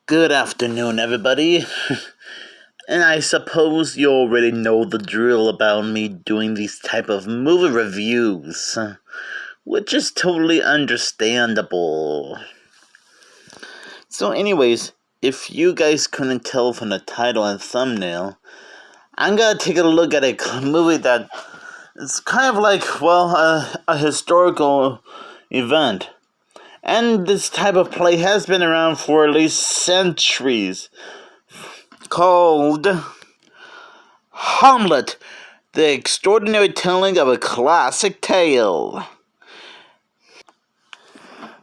Good afternoon, everybody. And I suppose you already know the drill about me doing these type of movie reviews, which is totally understandable. So anyways, if you guys couldn't tell from the title and thumbnail, I'm gonna take a look at a movie that is kind of like, a historical event. And this type of play has been around for at least centuries. Called Hamlet, the extraordinary telling of a classic tale.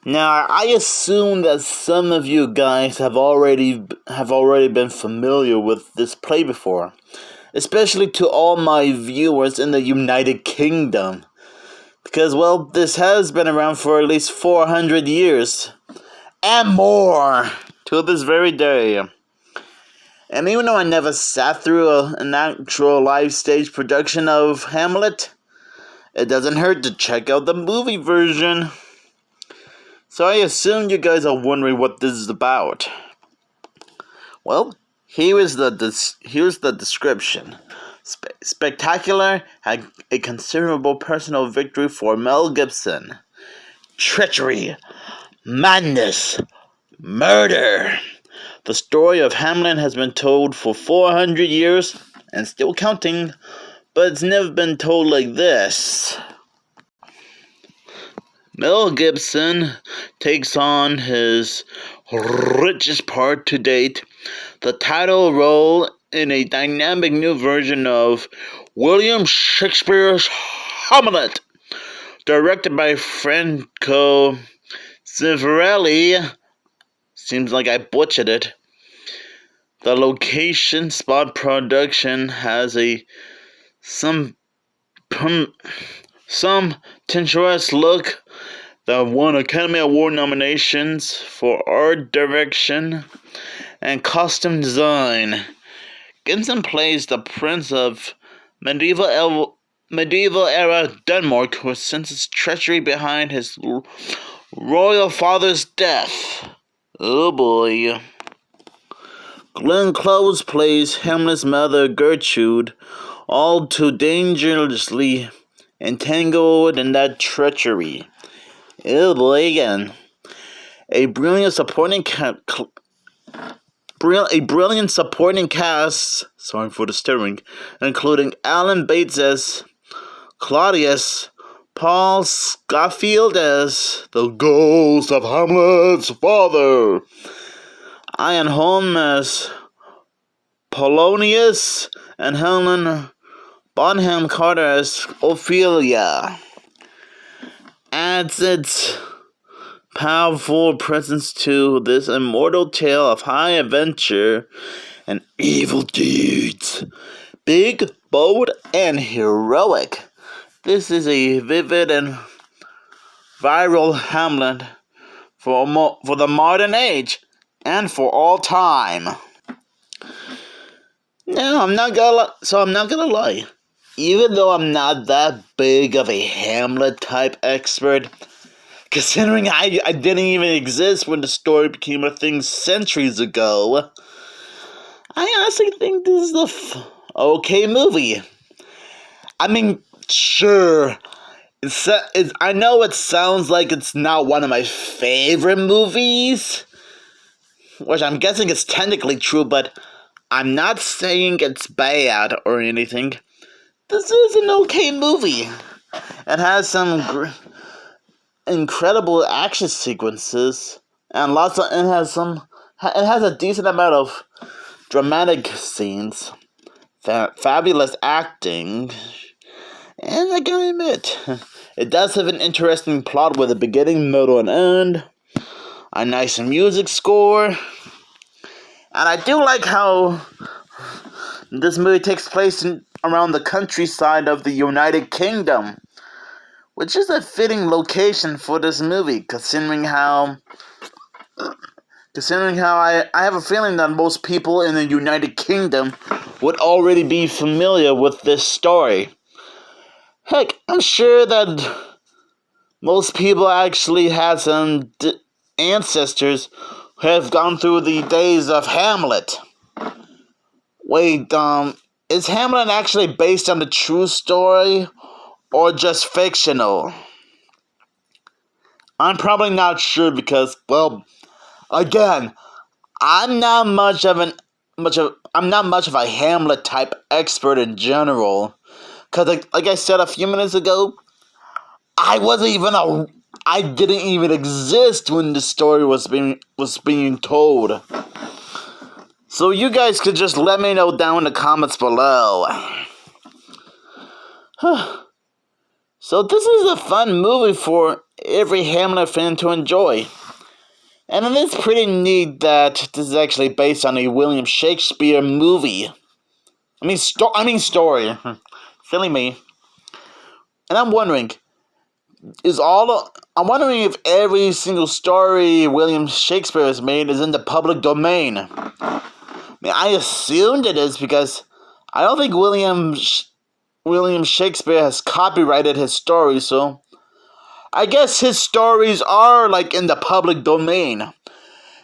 Now, I assume that some of you guys have already been familiar with this play before, especially to all my viewers in the United Kingdom, because this has been around for at least 400 years and more to this very day. And even though I never sat through an actual live stage production of Hamlet, it doesn't hurt to check out the movie version. So I assume you guys are wondering what this is about. Well, here's the description. Spectacular had a considerable personal victory for Mel Gibson. Treachery, madness, murder. The story of Hamlet has been told for 400 years, and still counting, but it's never been told like this. Mel Gibson takes on his richest part to date, the title role in a dynamic new version of William Shakespeare's Hamlet, directed by Franco Zeffirelli. Seems like I butchered it. The location spot production has some tintuous look that won Academy Award nominations for art direction and costume design. Gibson plays the prince of medieval era Denmark who senses treachery behind his royal father's death. Oh boy. Glenn Close plays Hamlet's mother Gertrude, all too dangerously entangled in that treachery. Oh boy again. A brilliant supporting cast. Sorry for the stirring, including Alan Bates as Claudius, Paul Scofield as the ghost of Hamlet's father, Ian Holm as Polonius, and Helen Bonham Carter as Ophelia. Adds its powerful presence to this immortal tale of high adventure and evil deeds. Big, bold, and heroic. This is a vivid and viral Hamlet for the modern age and for all time. Now, I'm not gonna lie. Even though I'm not that big of a Hamlet type expert, considering I didn't even exist when the story became a thing centuries ago, I honestly think this is okay movie. I mean, sure, I know it sounds like it's not one of my favorite movies, which I'm guessing is technically true, but I'm not saying it's bad or anything. This is an okay movie. It has some incredible action sequences, and it has a decent amount of dramatic scenes, fabulous acting, and I gotta admit, it does have an interesting plot with a beginning, middle, and end, a nice music score, and I do like how this movie takes place around the countryside of the United Kingdom, which is a fitting location for this movie, considering how I have a feeling that most people in the United Kingdom would already be familiar with this story. Heck, I'm sure that most people actually had some ancestors have gone through the days of Hamlet. Wait, is Hamlet actually based on the true story or just fictional? I'm probably not sure because, well, again, I'm not much of a Hamlet type expert in general. Cause like I said a few minutes ago, I didn't even exist when the story was being told. So you guys could just let me know down in the comments below. So this is a fun movie for every Hamlet fan to enjoy. And it is pretty neat that this is actually based on a William Shakespeare movie. Story. Silly me. And I'm wondering if every single story William Shakespeare has made is in the public domain. I assumed it is because I don't think William Shakespeare has copyrighted his stories, so I guess his stories are like in the public domain.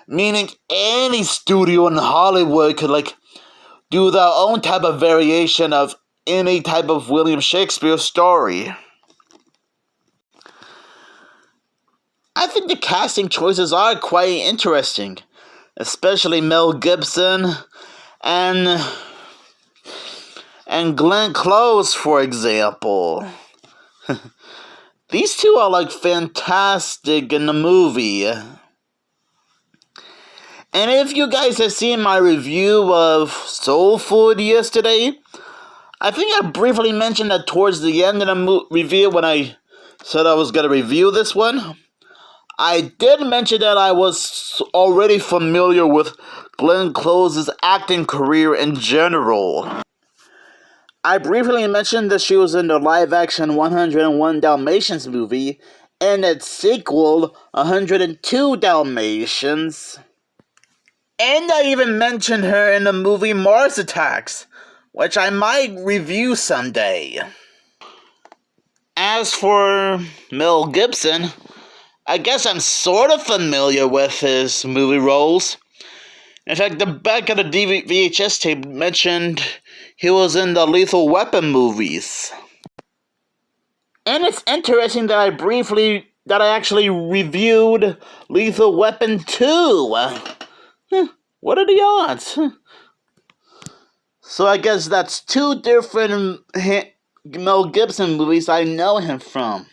Meaning any studio in Hollywood could like do their own type of variation of any type of William Shakespeare story. I think the casting choices are quite interesting, especially Mel Gibson and Glenn Close, for example. These two are like fantastic in the movie. And if you guys have seen my review of Soul Food yesterday, I think I briefly mentioned that towards the end of the review when I said I was going to review this one. I did mention that I was already familiar with Glenn Close's acting career in general. I briefly mentioned that she was in the live-action 101 Dalmatians movie and its sequel, 102 Dalmatians. And I even mentioned her in the movie Mars Attacks, which I might review someday. As for Mel Gibson, I guess I'm sort of familiar with his movie roles. In fact, the back of the VHS tape mentioned he was in the Lethal Weapon movies. And it's interesting that I actually reviewed Lethal Weapon 2. What are the odds? So I guess that's two different Mel Gibson movies I know him from.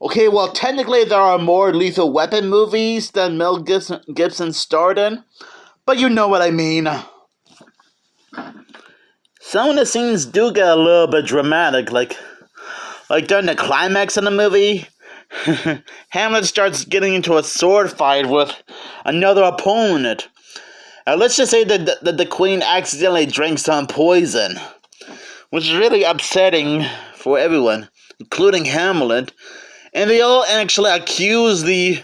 Okay, well, technically there are more Lethal Weapon movies than Mel Gibson starred in, but you know what I mean. Some of the scenes do get a little bit dramatic, like during the climax of the movie, Hamlet starts getting into a sword fight with another opponent. Let's just say that the queen accidentally drank some poison, which is really upsetting for everyone, including Hamlet. And they all actually accuse the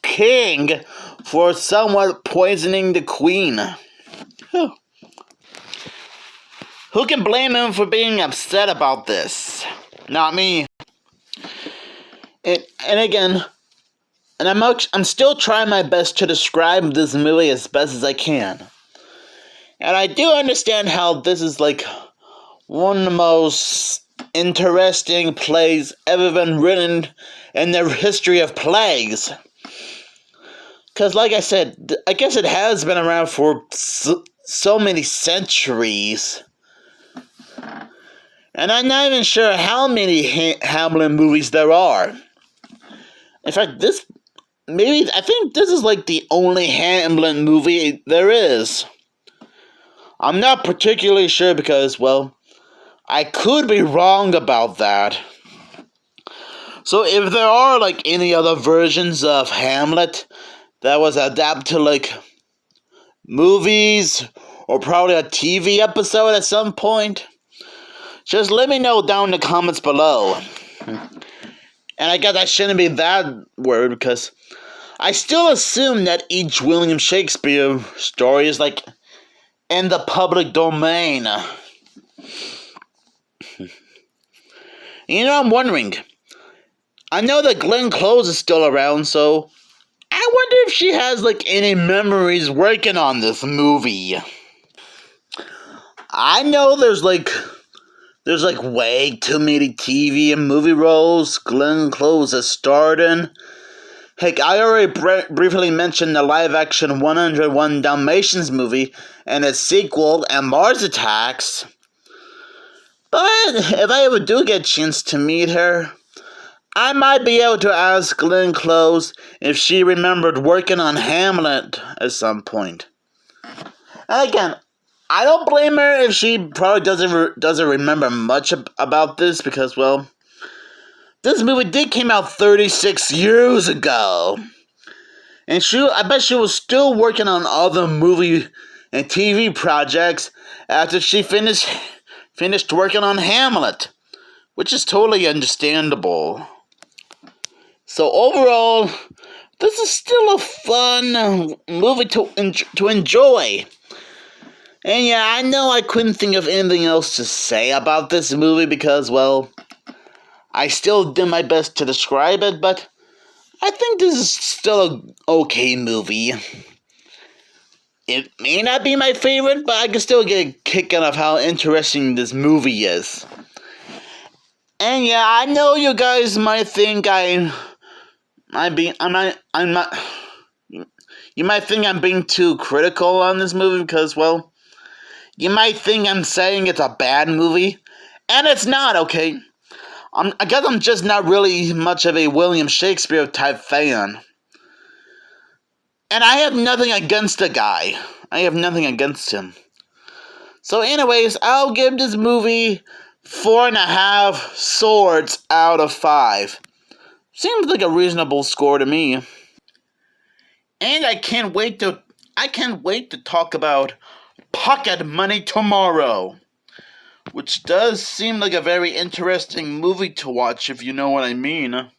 king for somewhat poisoning the queen. Who can blame him for being upset about this? Not me. And again, I'm still trying my best to describe this movie as best as I can. And I do understand how this is like one of the most interesting plays ever been written in the history of plays. Because like I said, I guess it has been around for so many centuries. And I'm not even sure how many Hamlet movies there are. In fact, I think this is like the only Hamlet movie there is. I'm not particularly sure because, well, I could be wrong about that. So if there are like any other versions of Hamlet that was adapted to like movies or probably a TV episode at some point, just let me know down in the comments below. And I guess I shouldn't be that worried because I still assume that each William Shakespeare story is like in the public domain. You know, I'm wondering. I know that Glenn Close is still around, so I wonder if she has like any memories working on this movie. I know there's way too many TV and movie roles Glenn Close has starred in. Heck, I already briefly mentioned the live-action 101 Dalmatians movie and its sequel, and Mars Attacks. But if I ever do get a chance to meet her, I might be able to ask Glenn Close if she remembered working on Hamlet at some point. And again, I don't blame her if she probably doesn't remember much about this because, well, this movie did came out 36 years ago. And I bet she was still working on other movie and TV projects after she finished working on Hamlet, which is totally understandable. So overall, this is still a fun movie to enjoy. And yeah, I know I couldn't think of anything else to say about this movie because, well, I still did my best to describe it, but I think this is still an okay movie. It may not be my favorite, but I can still get a kick out of how interesting this movie is. And yeah, I know you guys might think you might think I'm being too critical on this movie because, well, you might think I'm saying it's a bad movie, and it's not, okay? I guess I'm just not really much of a William Shakespeare type fan. And I have nothing against the guy. I have nothing against him. So anyways, I'll give this movie 4.5 swords out of 5. Seems like a reasonable score to me. And I can't wait to talk about Pocket Money tomorrow, which does seem like a very interesting movie to watch if you know what I mean.